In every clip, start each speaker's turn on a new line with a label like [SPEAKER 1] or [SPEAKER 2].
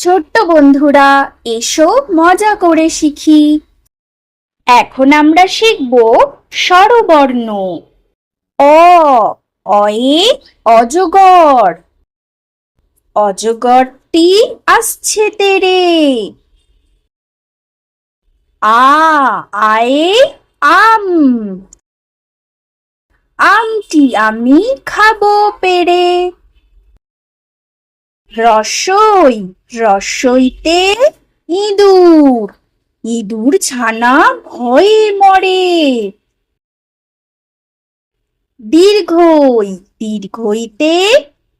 [SPEAKER 1] ছোট্ট বন্ধুরা, এসো মজা করে শিখি। এখন আমরা শিখব স্বরবর্ণ। অ, অয়ে অজগর। অজগরটি আসছে তেরে। আ, আয়ে আম। আমটি আমি খাবো পেড়ে। রসই, রসইতে ইঁদুর। ইঁদুর ছানা ভয়ে মরে। দীর্ঘই, দীর্ঘইতে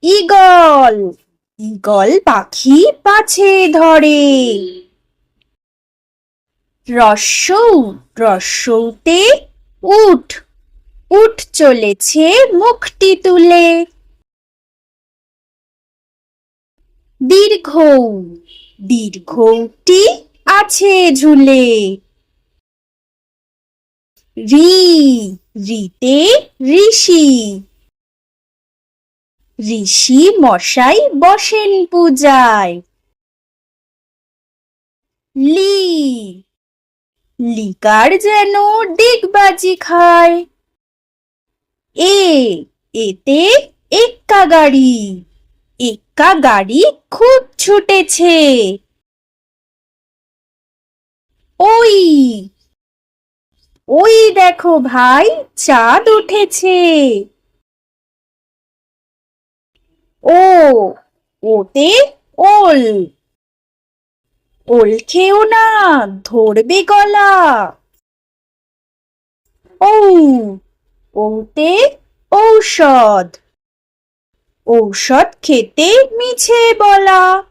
[SPEAKER 1] ঈগল। ঈগল পাখি পাছে ধরে। রস্যৌ, রস্যৌতে উট। উট চলেছে মুখটি তুলে। দীর্ঘৌ, দীর্ঘৌটি আছে ঝুলে। রি, রিতে ঋষি। ঋষি মশাই বসেন পূজায়। লি, লিকার যেন ডিগবাজি খায়। এ, এতে এক্কা গাড়ি। এক্কা গাড়ি খুব ছুটেছে। ওই, ওই দেখো ভাই, চাঁদ উঠেছে। ও, ওতে ওল। ওল খেও না, ধরবে গলা। ঔ, ওতে ঔষধ। ঔষধ খেতে মিছে বলা।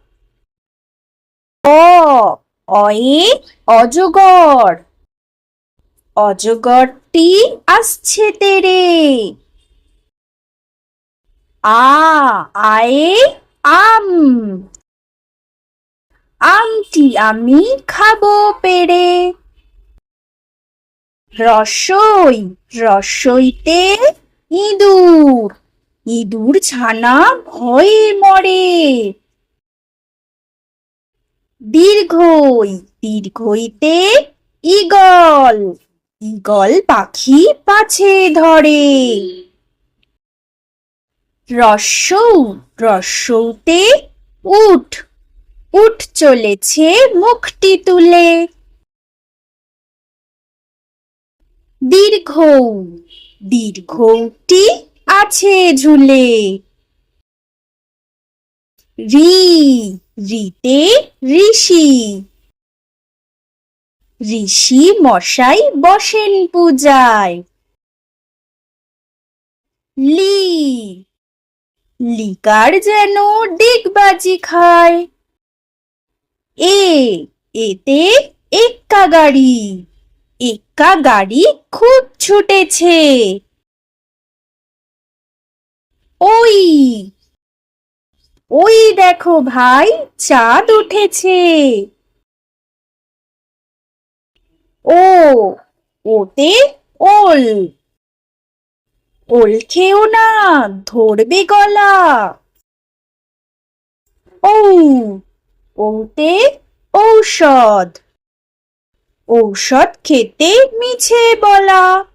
[SPEAKER 1] অ, অয়ে অজগর। অজগরটি আসছে তেরে। আ, আয়ে আম। আমটি আমি খাবো পেড়ে। রসই, রসইতে ইঁদুর। ইঁদুর ছানা ভয়ে মরে। দীর্ঘই, দীর্ঘইতে ঈগল। ঈগল পাখি পাছে ধরে। রস্যৌ, রস্যৌতে উট। উট চলেছে মুখটি তুলে। দীর্ঘৌ, দীর্ঘৌটি আছে ঝুলে। রি, রিতে ঋষি। ঋষি মশাই বসেন পূজায়। লি, লিকার যেন ডিগবাজি খায়। এ, এতে এক্কা গাড়ি। এক্কা গাড়ি খুব ছুটেছে। ওই, ওই দেখো ভাই, চাঁদ উঠেছে। ও, ওতে ওল। ওল খেও না, ধরবে গলা। ঔ, ওতে ঔষধ। ঔষধ খেতে মিছে বলা।